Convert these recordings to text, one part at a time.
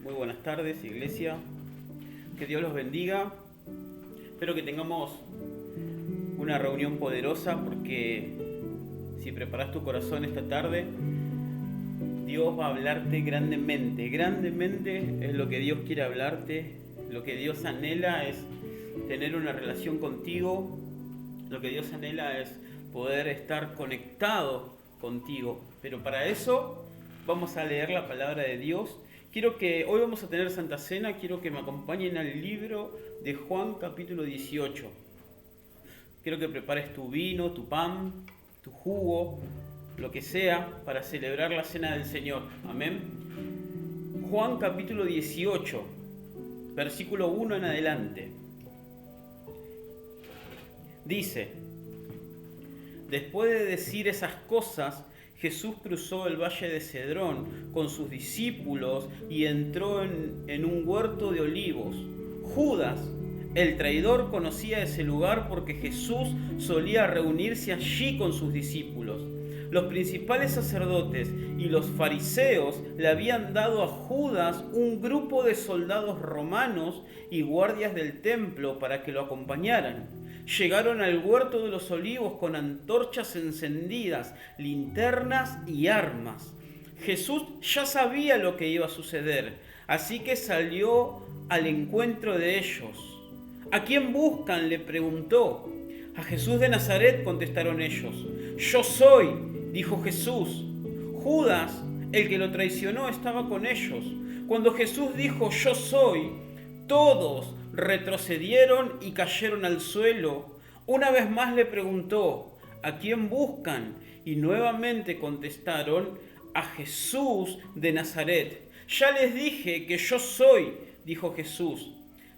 Muy buenas tardes, iglesia. Que Dios los bendiga. Espero que tengamos una reunión poderosa porque si preparas tu corazón esta tarde, Dios va a hablarte grandemente. Grandemente es lo que Dios quiere hablarte. Lo que Dios anhela es tener una relación contigo. Lo que Dios anhela es poder estar conectado contigo. Pero para eso vamos a leer la palabra de Dios. Hoy vamos a tener Santa Cena, quiero que me acompañen al libro de Juan capítulo 18. Quiero que prepares tu vino, tu pan, tu jugo, lo que sea para celebrar la cena del Señor. Amén. Juan capítulo 18, versículo 1 en adelante. Dice: después de decir esas cosas, Jesús cruzó el valle de Cedrón con sus discípulos y entró en un huerto de olivos. Judas, el traidor, conocía ese lugar porque Jesús solía reunirse allí con sus discípulos. Los principales sacerdotes y los fariseos le habían dado a Judas un grupo de soldados romanos y guardias del templo para que lo acompañaran. Llegaron al huerto de los olivos con antorchas encendidas, linternas y armas. Jesús ya sabía lo que iba a suceder, así que salió al encuentro de ellos. ¿A quién buscan?, le preguntó. A Jesús de Nazaret, contestaron ellos. Yo soy, dijo Jesús. Judas, el que lo traicionó, estaba con ellos. Cuando Jesús dijo yo soy, todos retrocedieron y cayeron al suelo. Una vez más le preguntó, ¿a quién buscan? Y nuevamente contestaron, a Jesús de Nazaret. Ya les dije que yo soy, dijo Jesús.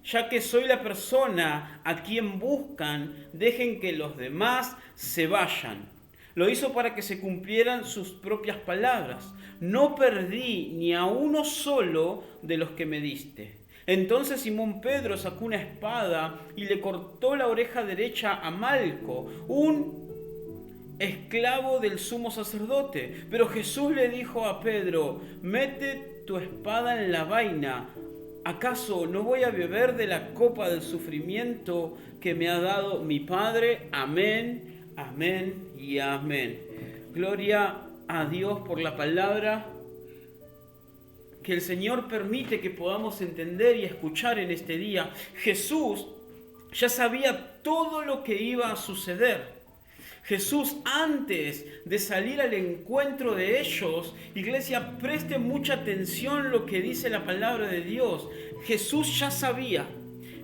Ya que soy la persona a quien buscan, dejen que los demás se vayan. Lo hizo para que se cumplieran sus propias palabras. No perdí ni a uno solo de los que me diste. Entonces Simón Pedro sacó una espada y le cortó la oreja derecha a Malco, un esclavo del sumo sacerdote. Pero Jesús le dijo a Pedro, mete tu espada en la vaina. ¿Acaso no voy a beber de la copa del sufrimiento que me ha dado mi Padre? Amén, amén y amén. Gloria a Dios por la palabra que el Señor permite que podamos entender y escuchar en este día. Jesús ya sabía todo lo que iba a suceder. Jesús, antes de salir al encuentro de ellos, iglesia, preste mucha atención lo que dice la palabra de Dios. Jesús ya sabía,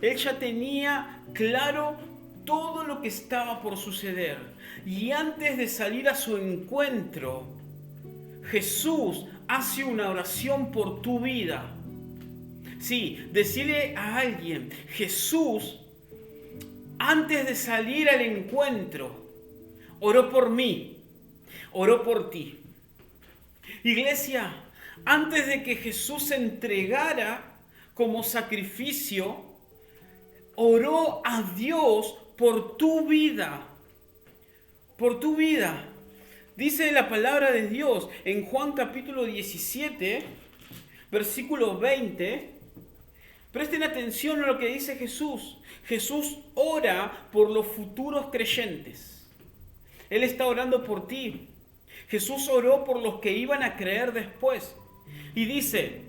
Él ya tenía claro todo lo que estaba por suceder. Y antes de salir a su encuentro, Jesús hace una oración por tu vida. Sí, decirle a alguien, Jesús, antes de salir al encuentro, oró por mí, oró por ti. Iglesia, antes de que Jesús se entregara como sacrificio, oró a Dios por tu vida, por tu vida. Dice la palabra de Dios en Juan capítulo 17, versículo 20. Presten atención a lo que dice Jesús. Jesús ora por los futuros creyentes. Él está orando por ti. Jesús oró por los que iban a creer después. Y dice,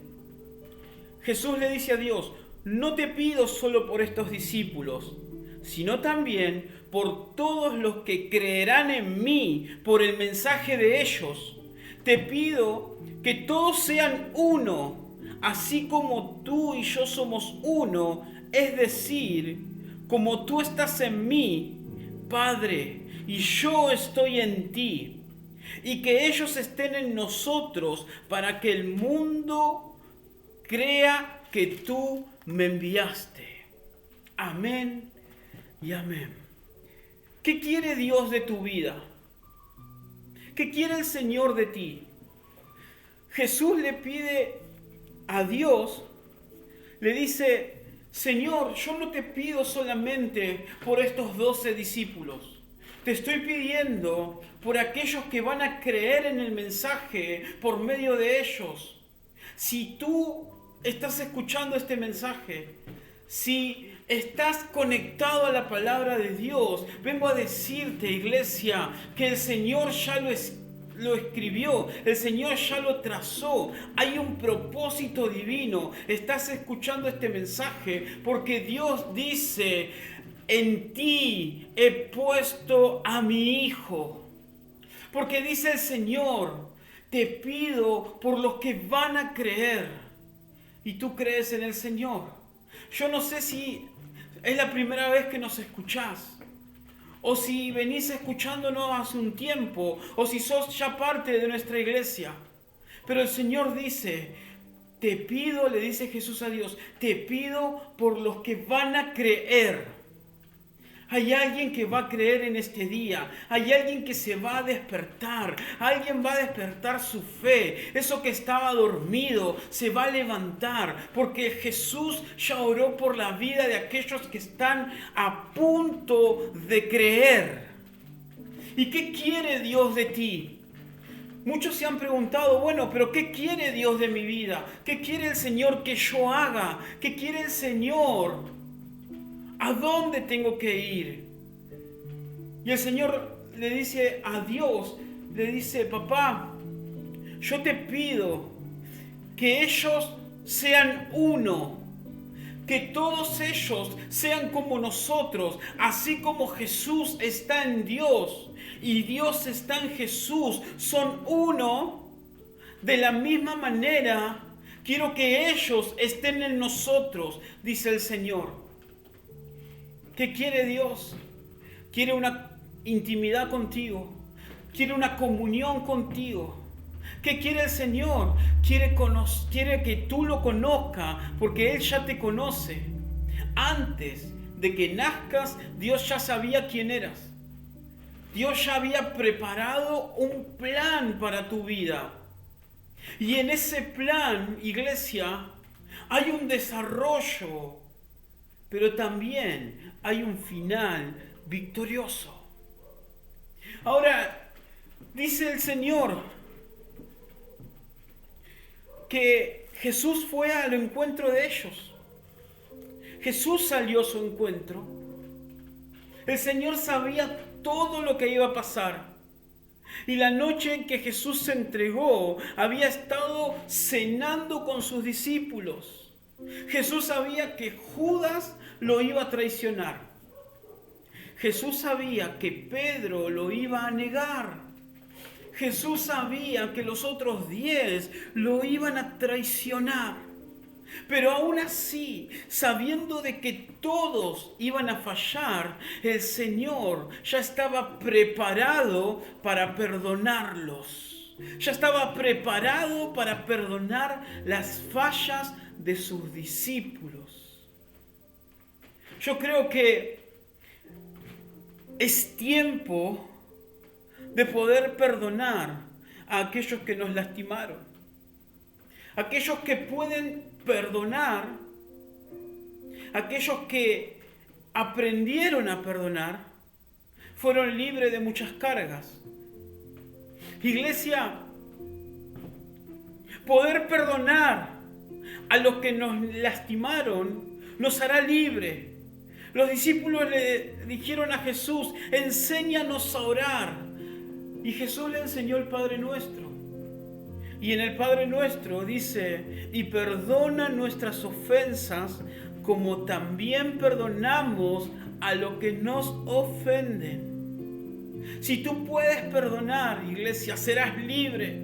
Jesús le dice a Dios, no te pido solo por estos discípulos, sino también por todos los que creerán en mí por el mensaje de ellos. Te pido que todos sean uno, así como tú y yo somos uno, es decir, como tú estás en mí, Padre, y yo estoy en ti, y que ellos estén en nosotros para que el mundo crea que tú me enviaste. Amén y amén. ¿Qué quiere Dios de tu vida? ¿Qué quiere el Señor de ti? Jesús le pide a Dios, le dice, Señor, yo no te pido solamente por estos 12 discípulos. Te estoy pidiendo por aquellos que van a creer en el mensaje por medio de ellos. Si tú estás escuchando este mensaje, si estás conectado a la palabra de Dios, vengo a decirte, iglesia, que el Señor ya lo escribió, el Señor ya lo trazó. Hay un propósito divino. Estás escuchando este mensaje porque Dios dice: en ti he puesto a mi Hijo. Porque dice el Señor: te pido por los que van a creer. Y tú crees en el Señor. Yo no sé si es la primera vez que nos escuchás, o si venís escuchándonos hace un tiempo, o si sos ya parte de nuestra iglesia. Pero el Señor dice: te pido, le dice Jesús a Dios, te pido por los que van a creer. Hay alguien que va a creer en este día. Hay alguien que se va a despertar. Alguien va a despertar su fe. Eso que estaba dormido se va a levantar. Porque Jesús ya oró por la vida de aquellos que están a punto de creer. ¿Y qué quiere Dios de ti? Muchos se han preguntado: bueno, pero ¿qué quiere Dios de mi vida? ¿Qué quiere el Señor que yo haga? ¿Qué quiere el Señor? ¿A dónde tengo que ir? Y el Señor le dice a Dios, le dice: papá, yo te pido que ellos sean uno, que todos ellos sean como nosotros, así como Jesús está en Dios y Dios está en Jesús, son uno. De la misma manera, quiero que ellos estén en nosotros, dice el Señor. ¿Qué quiere Dios? Quiere una intimidad contigo. Quiere una comunión contigo. ¿Qué quiere el Señor? Quiere que tú lo conozcas, porque Él ya te conoce. Antes de que nazcas, Dios ya sabía quién eras. Dios ya había preparado un plan para tu vida. Y en ese plan, iglesia, hay un desarrollo, pero también hay un final victorioso. Ahora, dice el Señor que Jesús fue al encuentro de ellos. Jesús salió a su encuentro. El Señor sabía todo lo que iba a pasar. Y la noche en que Jesús se entregó, había estado cenando con sus discípulos. Jesús sabía que Judas lo iba a traicionar. Jesús sabía que Pedro lo iba a negar. Jesús sabía que los otros 10 lo iban a traicionar. Pero aún así, sabiendo de que todos iban a fallar, el Señor ya estaba preparado para perdonarlos. Ya estaba preparado para perdonar las fallas de sus discípulos. Yo creo que es tiempo de poder perdonar a aquellos que nos lastimaron. Aquellos que pueden perdonar, aquellos que aprendieron a perdonar, fueron libres de muchas cargas. Iglesia, poder perdonar a los que nos lastimaron nos hará libre. Los discípulos le dijeron a Jesús: enséñanos a orar. Y Jesús le enseñó el Padre Nuestro. Y en el Padre Nuestro dice: y perdona nuestras ofensas como también perdonamos a los que nos ofenden. Si tú puedes perdonar, iglesia, serás libre.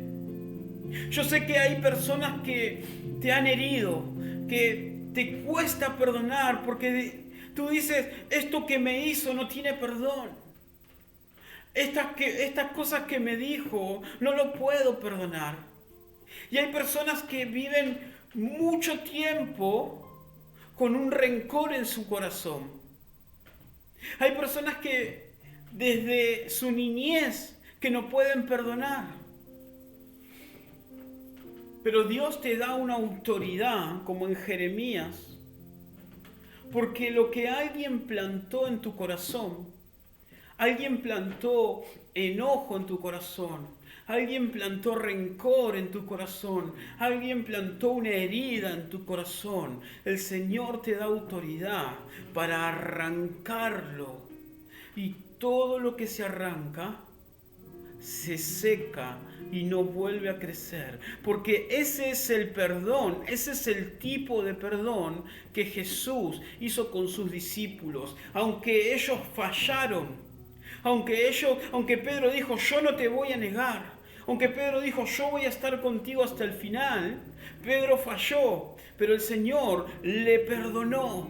Yo sé que hay personas que te han herido, que te cuesta perdonar porque tú dices: esto que me hizo no tiene perdón. Estas cosas que me dijo no lo puedo perdonar. Y hay personas que viven mucho tiempo con un rencor en su corazón. Hay personas que desde su niñez que no pueden perdonar. Pero Dios te da una autoridad, como en Jeremías, porque lo que alguien plantó en tu corazón, alguien plantó enojo en tu corazón, Alguien plantó rencor en tu corazón. Alguien plantó una herida en tu corazón. El Señor te da autoridad para arrancarlo. Y todo lo que se arranca se seca y no vuelve a crecer. Porque ese es el perdón, ese es el tipo de perdón que Jesús hizo con sus discípulos. Aunque ellos fallaron, aunque Pedro dijo, yo no te voy a negar. Aunque Pedro dijo, yo voy a estar contigo hasta el final, Pedro falló, pero el Señor le perdonó.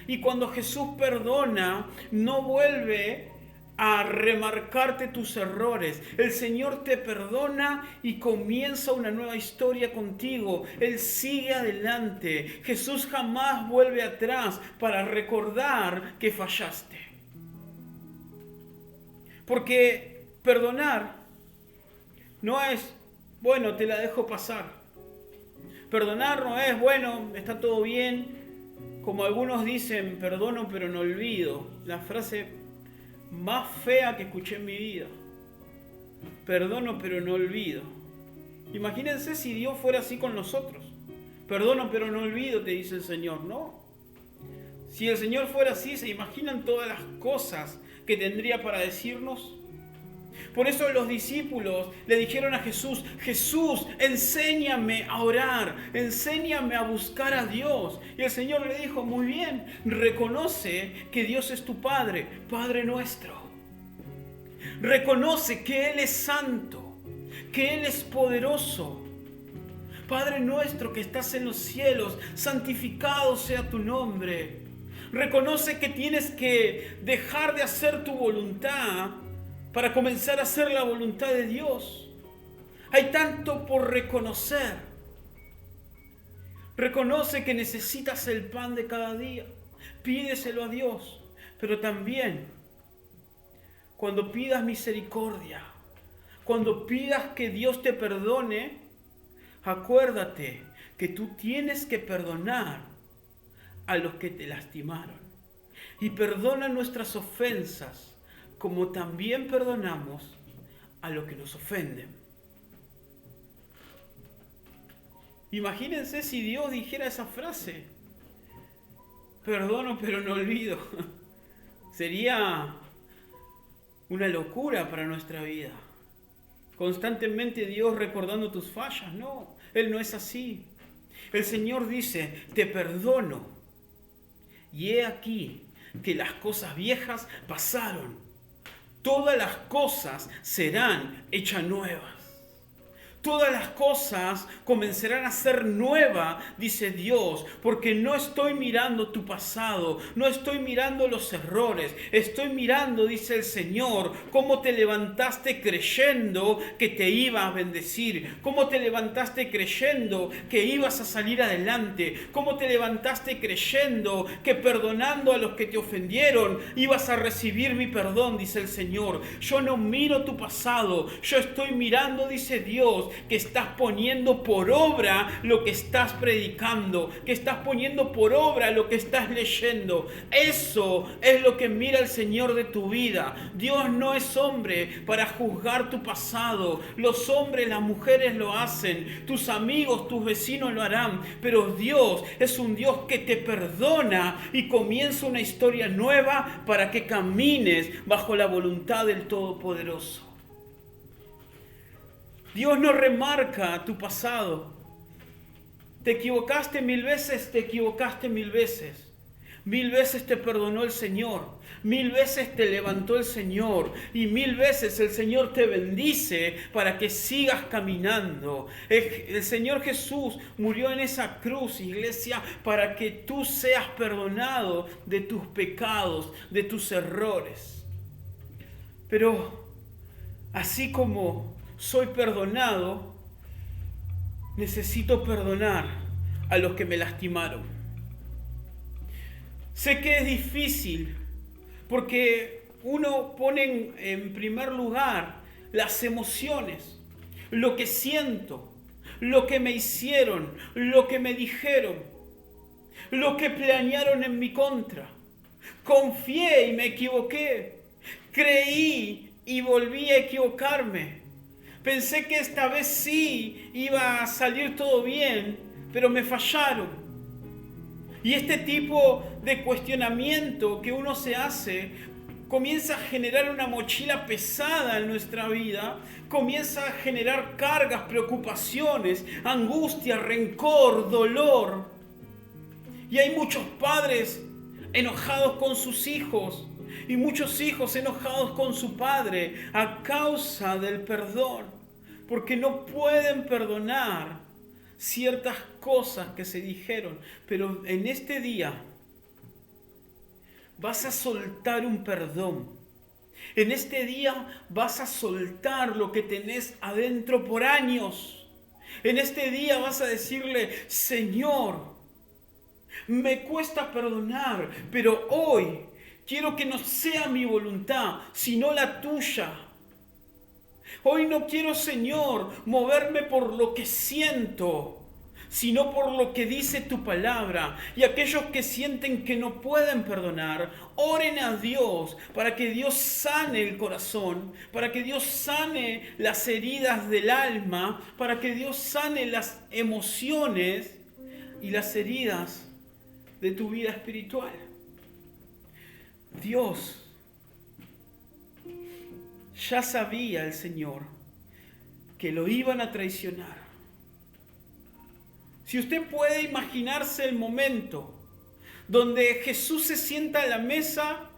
Y cuando Jesús perdona, no vuelve a remarcarte tus errores. El Señor te perdona y comienza una nueva historia contigo. Él sigue adelante. Jesús jamás vuelve atrás para recordar que fallaste. Porque perdonar no es, bueno, te la dejo pasar. Perdonar no es, bueno, está todo bien. Como algunos dicen, perdono pero no olvido. La frase más fea que escuché en mi vida. Perdono pero no olvido. Imagínense si Dios fuera así con nosotros. Perdono pero no olvido, te dice el Señor. No. Si el Señor fuera así, ¿se imaginan todas las cosas que tendría para decirnos? Por eso los discípulos le dijeron a Jesús, Jesús, enséñame a orar, enséñame a buscar a Dios. Y el Señor le dijo, muy bien, reconoce que Dios es tu Padre, Padre nuestro. Reconoce que Él es santo, que Él es poderoso. Padre nuestro que estás en los cielos, santificado sea tu nombre. Reconoce que tienes que dejar de hacer tu voluntad para comenzar a hacer la voluntad de Dios. Hay tanto por reconocer. Reconoce que necesitas el pan de cada día. Pídeselo a Dios. Pero también, cuando pidas misericordia, cuando pidas que Dios te perdone, acuérdate que tú tienes que perdonar a los que te lastimaron. Y perdona nuestras ofensas, como también perdonamos a los que nos ofenden. Imagínense si Dios dijera esa frase, perdono pero no olvido. Sería una locura para nuestra vida. Constantemente Dios recordando tus fallas. No, Él no es así. El Señor dice, te perdono. Y he aquí que las cosas viejas pasaron. Todas las cosas serán hechas nuevas. Todas las cosas comenzarán a ser nuevas, dice Dios, porque no estoy mirando tu pasado, no estoy mirando los errores, estoy mirando, dice el Señor, cómo te levantaste creyendo que te iba a bendecir, cómo te levantaste creyendo que ibas a salir adelante, cómo te levantaste creyendo que perdonando a los que te ofendieron ibas a recibir mi perdón, dice el Señor. Yo no miro tu pasado, yo estoy mirando, dice Dios, que estás poniendo por obra lo que estás predicando, que estás poniendo por obra lo que estás leyendo. Eso es lo que mira el Señor de tu vida. Dios no es hombre para juzgar tu pasado. Los hombres, las mujeres lo hacen, tus amigos, tus vecinos lo harán, pero Dios es un Dios que te perdona y comienza una historia nueva para que camines bajo la voluntad del Todopoderoso. Dios no remarca tu pasado. Te equivocaste 1000 veces, te equivocaste 1000 veces. 1000 veces te perdonó el Señor. 1000 veces te levantó el Señor. Y 1000 veces el Señor te bendice para que sigas caminando. El Señor Jesús murió en esa cruz, iglesia, para que tú seas perdonado de tus pecados, de tus errores. Pero así como soy perdonado, necesito perdonar a los que me lastimaron. Sé que es difícil porque uno pone en primer lugar las emociones, lo que siento, lo que me hicieron, lo que me dijeron, lo que planearon en mi contra. Confié y me equivoqué, creí y volví a equivocarme. Pensé que esta vez sí iba a salir todo bien, pero me fallaron. Y este tipo de cuestionamiento que uno se hace comienza a generar una mochila pesada en nuestra vida, comienza a generar cargas, preocupaciones, angustia, rencor, dolor. Y hay muchos padres enojados con sus hijos y muchos hijos enojados con su padre a causa del perdón, porque no pueden perdonar ciertas cosas que se dijeron. Pero en este día vas a soltar un perdón. En este día vas a soltar lo que tenés adentro por años. En este día vas a decirle: Señor, me cuesta perdonar, pero hoy quiero que no sea mi voluntad, sino la tuya. Hoy no quiero, Señor, moverme por lo que siento, sino por lo que dice tu palabra. Y aquellos que sienten que no pueden perdonar, oren a Dios para que Dios sane el corazón, para que Dios sane las heridas del alma, para que Dios sane las emociones y las heridas de tu vida espiritual. Dios ya sabía, el Señor, que lo iban a traicionar. Si usted puede imaginarse el momento donde Jesús se sienta a la mesa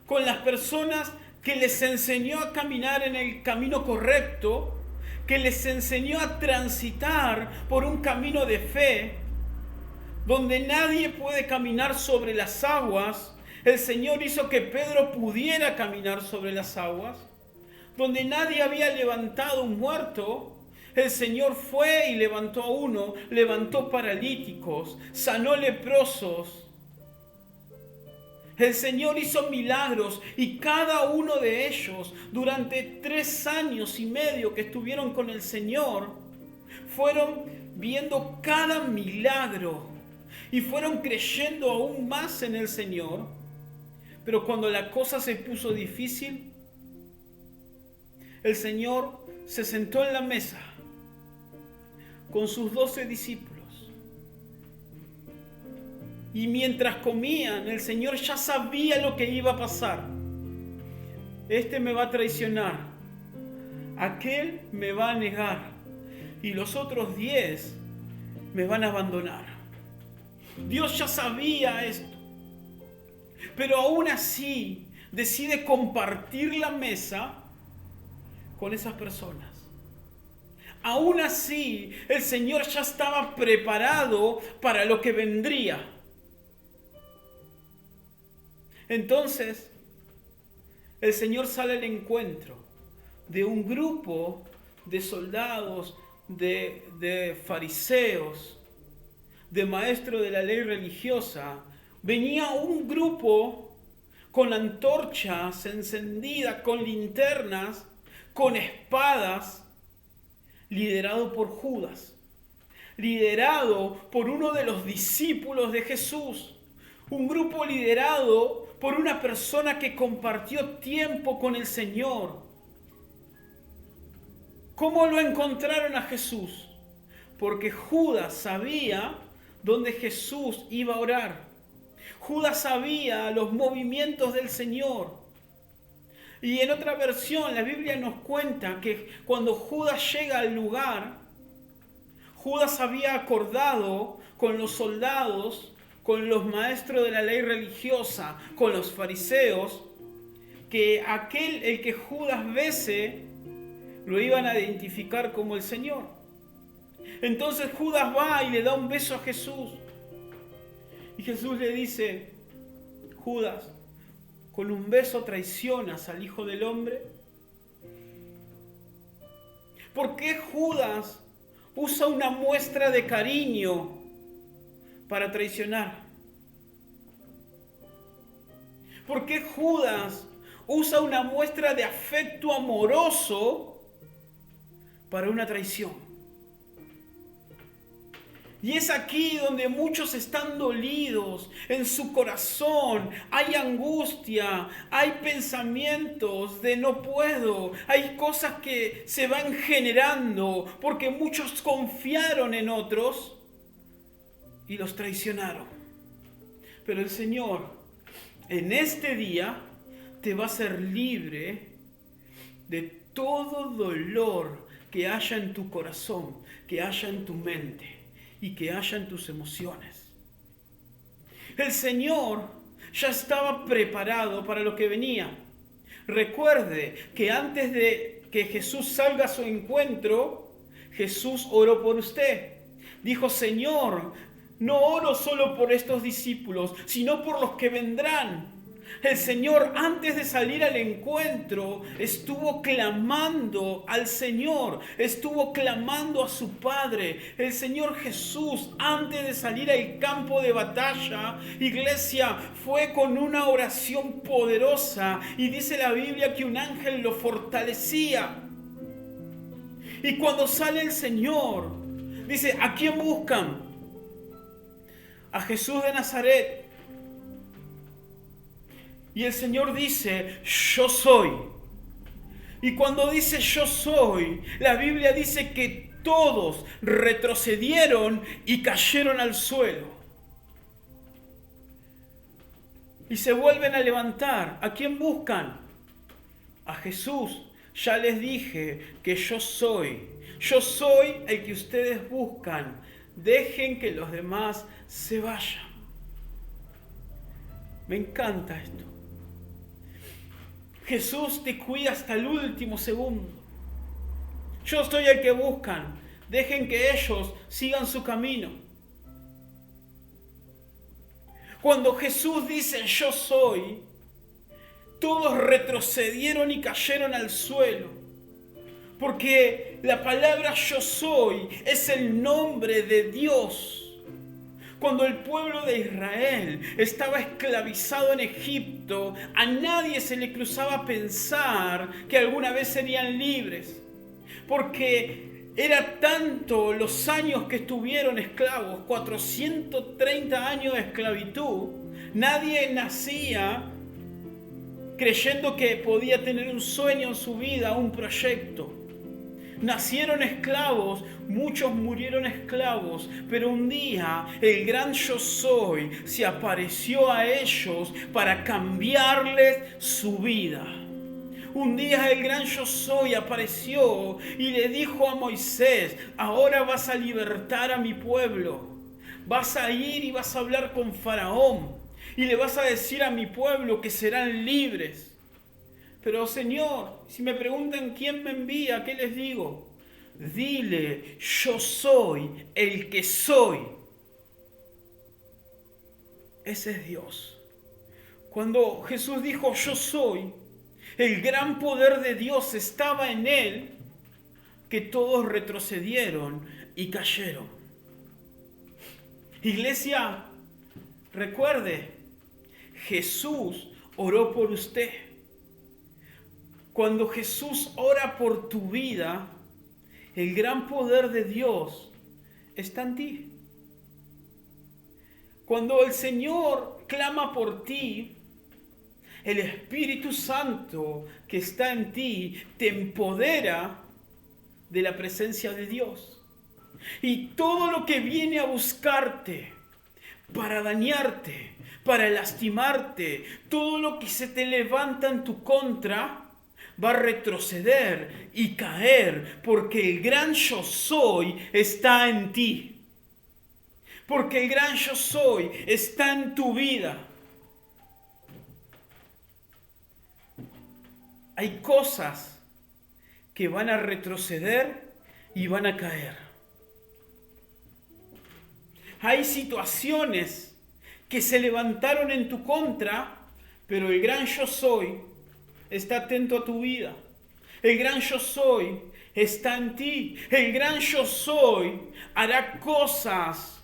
con las personas que les enseñó a caminar en el camino correcto, que les enseñó a transitar por un camino de fe, donde nadie puede caminar sobre las aguas. El Señor hizo que Pedro pudiera caminar sobre las aguas. Donde nadie había levantado un muerto, el Señor fue y levantó a uno, levantó paralíticos, sanó leprosos. El Señor hizo milagros y cada uno de ellos, durante 3 años y medio que estuvieron con el Señor, fueron viendo cada milagro y fueron creyendo aún más en el Señor. Pero cuando la cosa se puso difícil, el Señor se sentó en la mesa con sus 12 discípulos. Y mientras comían, el Señor ya sabía lo que iba a pasar. Este me va a traicionar, aquel me va a negar y los otros 10 me van a abandonar. Dios ya sabía esto, pero aún así decide compartir la mesa con esas personas. Aún así, el Señor ya estaba preparado para lo que vendría. Entonces, el Señor sale al encuentro de un grupo de soldados, de fariseos, de maestros de la ley religiosa. Venía un grupo con antorchas encendidas, con linternas, con espadas, liderado por Judas, liderado por uno de los discípulos de Jesús, un grupo liderado por una persona que compartió tiempo con el Señor. ¿Cómo lo encontraron a Jesús? Porque Judas sabía dónde Jesús iba a orar. Judas sabía los movimientos del Señor. Y en otra versión, la Biblia nos cuenta que cuando Judas llega al lugar, Judas había acordado con los soldados, con los maestros de la ley religiosa, con los fariseos, que el que Judas bese, lo iban a identificar como el Señor. Entonces Judas va y le da un beso a Jesús. Y Jesús le dice: Judas, ¿con un beso traicionas al Hijo del Hombre? ¿Por qué Judas usa una muestra de cariño para traicionar? ¿Por qué Judas usa una muestra de afecto amoroso para una traición? Y es aquí donde muchos están dolidos en su corazón. Hay angustia, hay pensamientos de no puedo. Hay cosas que se van generando porque muchos confiaron en otros y los traicionaron. Pero el Señor en este día te va a hacer libre de todo dolor que haya en tu corazón, que haya en tu mente y que haya en tus emociones. El Señor ya estaba preparado para lo que venía. Recuerde que antes de que Jesús salga a su encuentro, Jesús oró por usted. Dijo: Señor, no oro solo por estos discípulos, sino por los que vendrán. El Señor, antes de salir al encuentro, estuvo clamando al Señor, estuvo clamando a su Padre. El Señor Jesús, antes de salir al campo de batalla, iglesia, fue con una oración poderosa, y dice la Biblia que un ángel lo fortalecía. Y cuando sale el Señor, dice: ¿a quién buscan? A Jesús de Nazaret. Y el Señor dice: yo soy. Y cuando dice yo soy, la Biblia dice que todos retrocedieron y cayeron al suelo. Y se vuelven a levantar. ¿A quién buscan? A Jesús. Ya les dije que yo soy. Yo soy el que ustedes buscan. Dejen que los demás se vayan. Me encanta esto. Jesús te cuida hasta el último segundo. Yo soy el que buscan. Dejen que ellos sigan su camino. Cuando Jesús dice yo soy, todos retrocedieron y cayeron al suelo. Porque la palabra yo soy es el nombre de Dios. Cuando el pueblo de Israel estaba esclavizado en Egipto, a nadie se le cruzaba pensar que alguna vez serían libres. Porque era tanto los años que estuvieron esclavos, 430 años de esclavitud. Nadie nacía creyendo que podía tener un sueño en su vida, un proyecto. Nacieron esclavos, muchos murieron esclavos, pero un día el gran yo soy se apareció a ellos para cambiarles su vida. Un día el gran yo soy apareció y le dijo a Moisés: ahora vas a libertar a mi pueblo. Vas a ir y vas a hablar con Faraón y le vas a decir a mi pueblo que serán libres. Pero Señor, si me preguntan quién me envía, ¿qué les digo? Dile: yo soy el que soy. Ese es Dios. Cuando Jesús dijo yo soy, el gran poder de Dios estaba en él, que todos retrocedieron y cayeron. Iglesia, recuerde, Jesús oró por usted. Cuando Jesús ora por tu vida, el gran poder de Dios está en ti. Cuando el Señor clama por ti, el Espíritu Santo que está en ti te empodera de la presencia de Dios. Y todo lo que viene a buscarte para dañarte, para lastimarte, todo lo que se te levanta en tu contra, va a retroceder y caer, porque el gran yo soy está en ti. Porque el gran yo soy está en tu vida. Hay cosas que van a retroceder y van a caer. Hay situaciones que se levantaron en tu contra, pero el gran yo soy está atento a tu vida. El gran yo soy está en ti. El gran yo soy hará cosas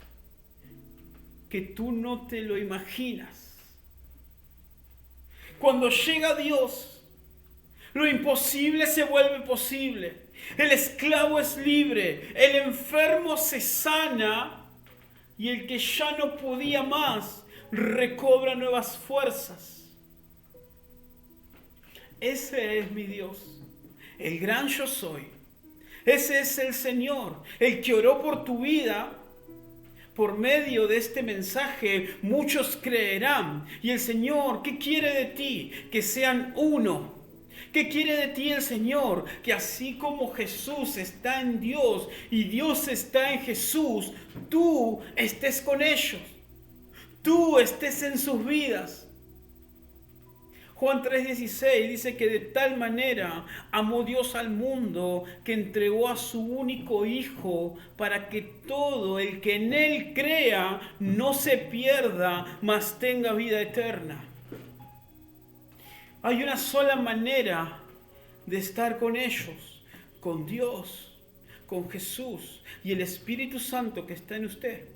que tú no te lo imaginas. Cuando llega Dios, lo imposible se vuelve posible. El esclavo es libre. El enfermo se sana y el que ya no podía más recobra nuevas fuerzas. Ese es mi Dios, el gran yo soy. Ese es el Señor, el que oró por tu vida. Por medio de este mensaje muchos creerán. Y el Señor, ¿qué quiere de ti? Que sean uno. ¿Qué quiere de ti el Señor? Que así como Jesús está en Dios y Dios está en Jesús, tú estés con ellos. Tú estés en sus vidas. Juan 3:16 dice que de tal manera amó Dios al mundo que entregó a su único Hijo para que todo el que en Él crea no se pierda, mas tenga vida eterna. Hay una sola manera de estar con ellos, con Dios, con Jesús y el Espíritu Santo que está en usted.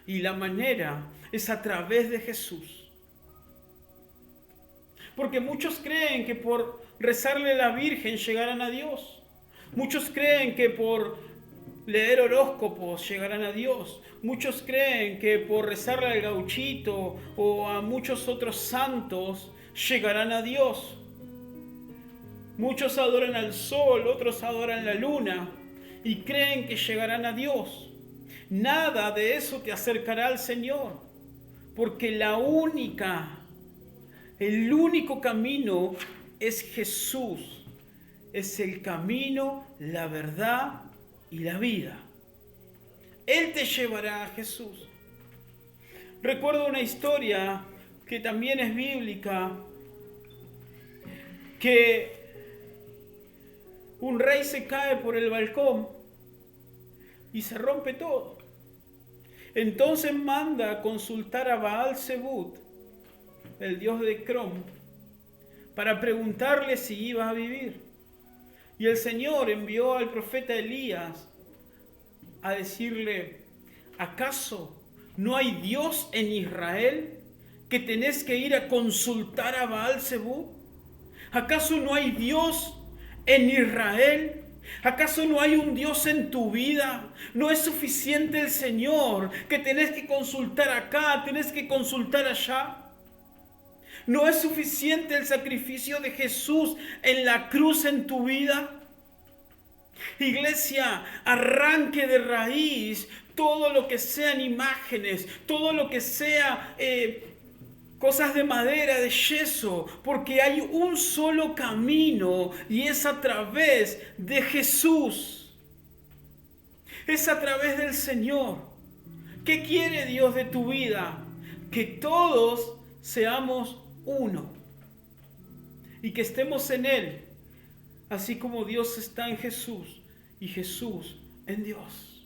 Y la manera es a través de Jesús. Porque muchos creen que por rezarle a la Virgen llegarán a Dios. Muchos creen que por leer horóscopos llegarán a Dios. Muchos creen que por rezarle al gauchito o a muchos otros santos llegarán a Dios. Muchos adoran al sol, otros adoran la luna y creen que llegarán a Dios. Nada de eso te acercará al Señor, porque el único camino es Jesús. Es el camino, la verdad y la vida. Él te llevará a Jesús. Recuerdo una historia que también es bíblica, que un rey se cae por el balcón y se rompe todo. Entonces manda a consultar a Baal-Zebut, el dios de Crom, para preguntarle si iba a vivir. Y el Señor envió al profeta Elías a decirle: ¿acaso no hay Dios en Israel que tenés que ir a consultar a Baal-Zebut? ¿Acaso no hay Dios en Israel? ¿Acaso no hay un Dios en tu vida? ¿No es suficiente el Señor que tenés que consultar acá, tenés que consultar allá? ¿No es suficiente el sacrificio de Jesús en la cruz en tu vida? Iglesia, arranque de raíz todo lo que sean imágenes, todo lo que sea cosas de madera, de yeso, porque hay un solo camino y es a través de Jesús. Es a través del Señor. ¿Qué quiere Dios de tu vida? Que todos seamos uno y que estemos en Él, así como Dios está en Jesús y Jesús en Dios.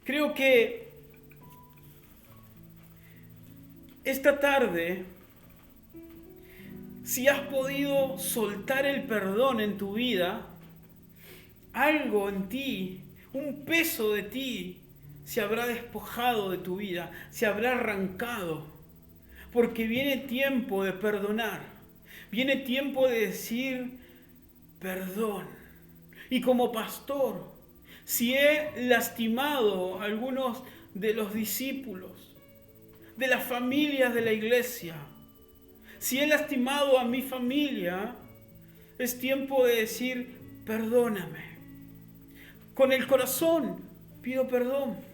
Creo que esta tarde, si has podido soltar el perdón en tu vida, algo en ti, un peso de ti, se habrá despojado de tu vida, se habrá arrancado. Porque viene tiempo de perdonar, viene tiempo de decir perdón. Y como pastor, si he lastimado a algunos de los discípulos, de las familias de la iglesia, si he lastimado a mi familia, es tiempo de decir perdóname. Con el corazón pido perdón.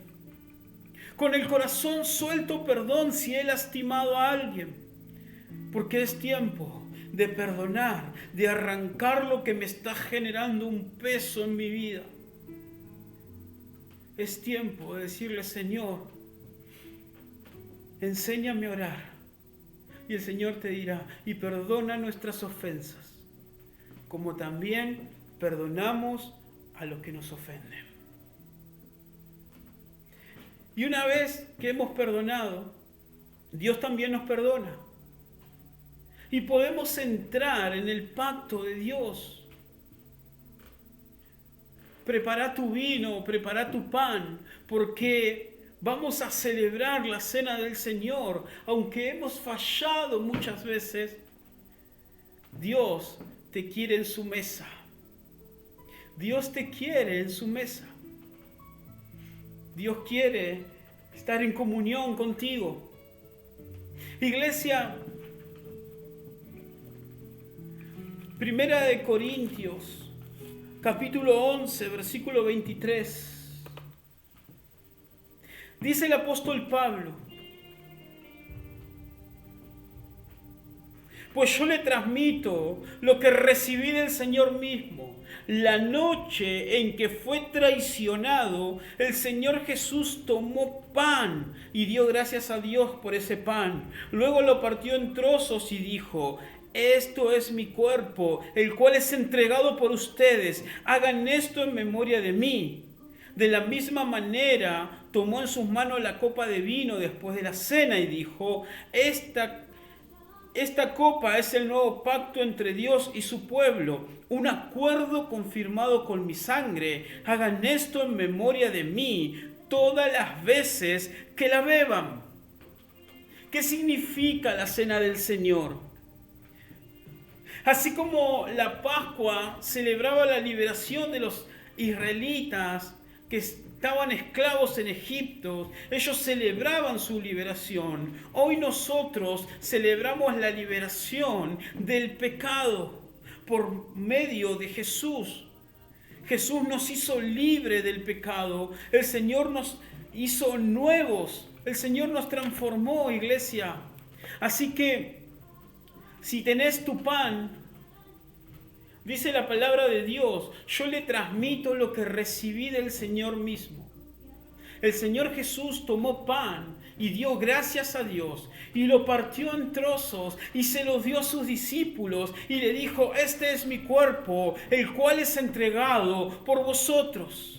Con el corazón suelto perdón si he lastimado a alguien. Porque es tiempo de perdonar, de arrancar lo que me está generando un peso en mi vida. Es tiempo de decirle: Señor, enséñame a orar. Y el Señor te dirá: y perdona nuestras ofensas, como también perdonamos a los que nos ofenden. Y una vez que hemos perdonado, Dios también nos perdona. Y podemos entrar en el pacto de Dios. Prepara tu vino, prepara tu pan, porque vamos a celebrar la cena del Señor. Aunque hemos fallado muchas veces, Dios te quiere en su mesa. Dios te quiere en su mesa. Dios quiere estar en comunión contigo. Iglesia, Primera de Corintios, capítulo 11, versículo 23. Dice el apóstol Pablo: pues yo le transmito lo que recibí del Señor mismo. La noche en que fue traicionado, el Señor Jesús tomó pan y dio gracias a Dios por ese pan. Luego lo partió en trozos y dijo: esto es mi cuerpo, el cual es entregado por ustedes. Hagan esto en memoria de mí. De la misma manera, tomó en sus manos la copa de vino después de la cena y dijo: esta copa es el nuevo pacto entre Dios y su pueblo, un acuerdo confirmado con mi sangre. Hagan esto en memoria de mí todas las veces que la beban. ¿Qué significa la cena del Señor? Así como la Pascua celebraba la liberación de los israelitas que estaban esclavos en Egipto, ellos celebraban su liberación. Hoy nosotros celebramos la liberación del pecado por medio de Jesús. Jesús nos hizo libre del pecado. El Señor nos hizo nuevos. El Señor nos transformó, iglesia. Así que, si tenés tu pan, dice la palabra de Dios: yo le transmito lo que recibí del Señor mismo. El Señor Jesús tomó pan y dio gracias a Dios y lo partió en trozos y se lo dio a sus discípulos y le dijo: este es mi cuerpo, el cual es entregado por vosotros.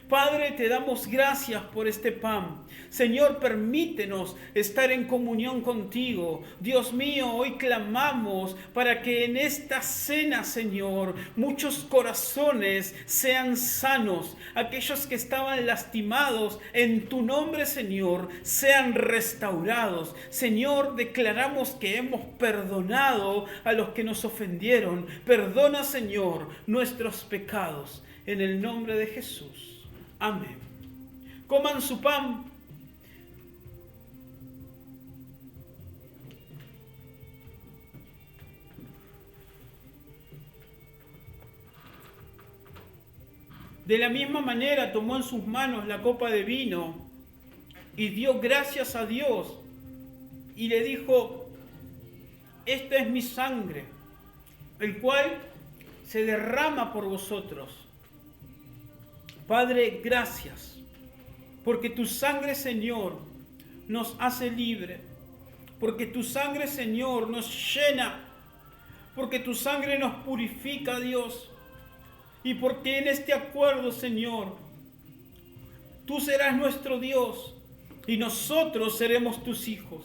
Padre, te damos gracias por este pan. Señor, permítenos estar en comunión contigo. Dios mío, hoy clamamos para que en esta cena, Señor, muchos corazones sean sanos. Aquellos que estaban lastimados, en tu nombre, Señor, sean restaurados. Señor, declaramos que hemos perdonado a los que nos ofendieron. Perdona, Señor, nuestros pecados. En el nombre de Jesús. Amén. Coman su pan. De la misma manera tomó en sus manos la copa de vino y dio gracias a Dios y le dijo: esta es mi sangre, el cual se derrama por vosotros. Padre, gracias, porque tu sangre, Señor, nos hace libre, porque tu sangre, Señor, nos llena, porque tu sangre nos purifica, Dios, y porque en este acuerdo, Señor, tú serás nuestro Dios y nosotros seremos tus hijos.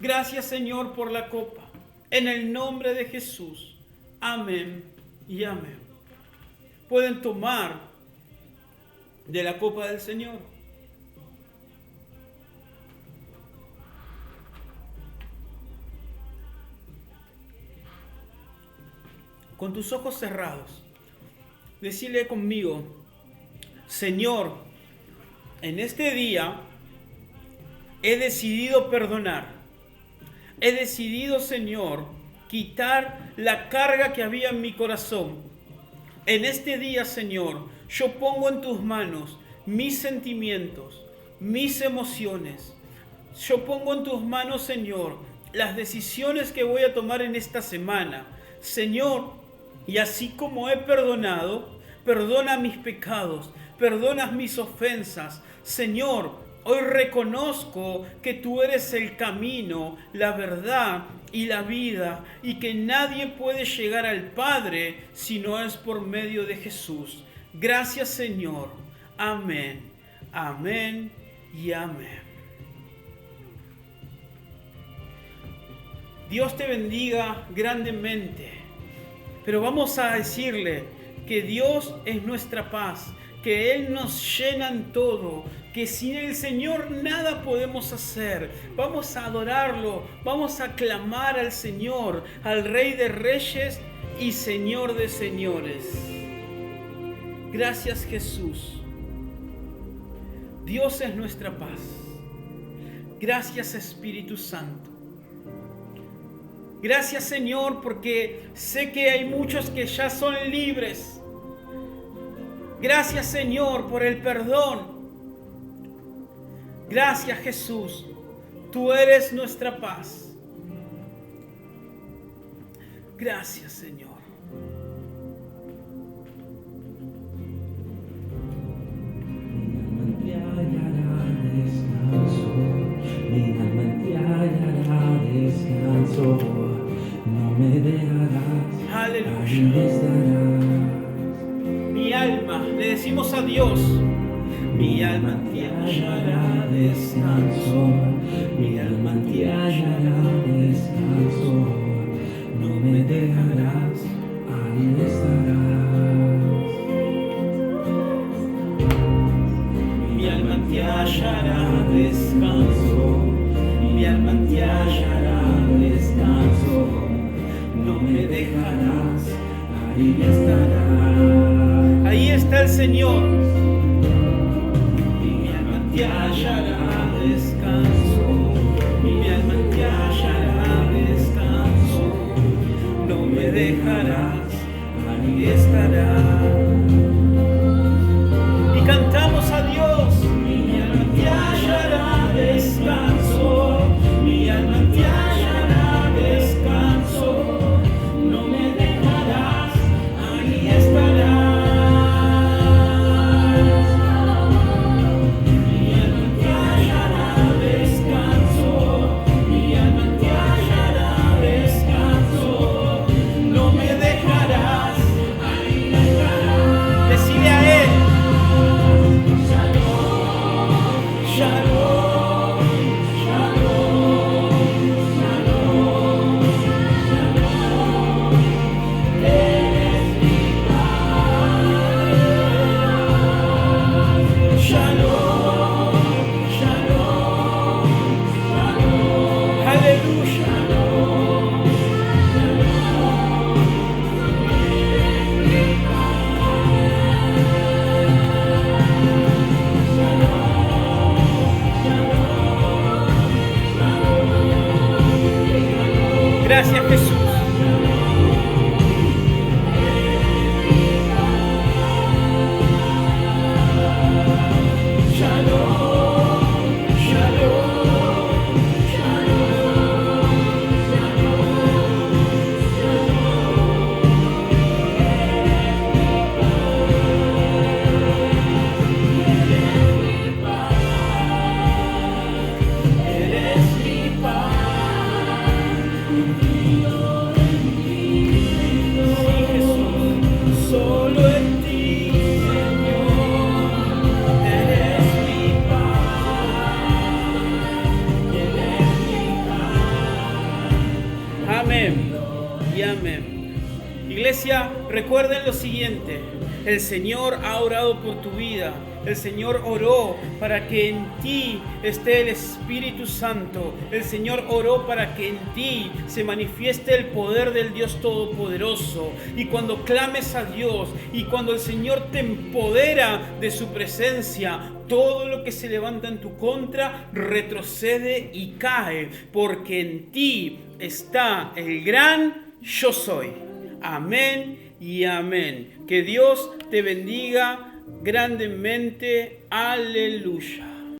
Gracias, Señor, por la copa, en el nombre de Jesús. Amén y amén. Pueden tomar de la copa del Señor. Con tus ojos cerrados, decile conmigo: Señor, en este día he decidido perdonar. He decidido, Señor, quitar la carga que había en mi corazón. En este día, Señor, yo pongo en tus manos mis sentimientos, mis emociones. Yo pongo en tus manos, Señor, las decisiones que voy a tomar en esta semana. Señor, y así como he perdonado, perdona mis pecados, perdona mis ofensas. Señor, hoy reconozco que tú eres el camino, la verdad y la vida, y que nadie puede llegar al Padre si no es por medio de Jesús. Gracias, Señor. Amén, amén y amén. Dios te bendiga grandemente, pero vamos a decirle que Dios es nuestra paz, que Él nos llena en todo, que sin el Señor nada podemos hacer. Vamos a adorarlo, vamos a clamar al Señor, al Rey de Reyes y Señor de Señores. Gracias, Jesús. Dios es nuestra paz. Gracias, Espíritu Santo. Gracias, Señor, porque sé que hay muchos que ya son libres. Gracias, Señor, por el perdón. Gracias, Jesús. Tú eres nuestra paz. Gracias, Señor. Mi alma en ti hallará descanso, no me dejarás, Aleluya. ahí estarás. Mi alma, le decimos a Dios, mi alma en ti hallará descanso, Mi alma en ti hallará descanso, no me dejarás, ahí estarás. mi alma en ti hallará descanso, Mi alma en ti hallará descanso, no me dejarás, ahí estarás. ahí está el Señor. Mi alma en ti hallará descanso, mi alma en ti hallará descanso, no me dejarás, ahí estarás. Y cantamos a Dios. Mi alma en ti hallará descanso, mi alma en ti hallará descanso, no me dejarás, ahí estarás. Mi alma en ti hallará descanso, mi alma en ti hallará descanso, no me dejarás, ahí estarás. Decile a Él. Shalom, shalom, shalom, shalom, eres mi paz. Shalom, shalom, shalom, Aleluya. Gracias, Jesús. shalom, shalom, eres mi paz. Sí, Jesús. Solo en ti, Señor, eres mi paz, eres mi paz. Amén y amén. Iglesia, recuerden lo siguiente. El Señor ha orado por tu vida. El Señor oró para que en ti esté el Espíritu Santo. El Señor oró para que en ti se manifieste el poder del Dios Todopoderoso. Y cuando clames a Dios y cuando el Señor te empodera de su presencia, todo lo que se levanta en tu contra retrocede y cae, porque en ti está el gran yo soy. Amén y amén. Que Dios te bendiga grandemente. Aleluya.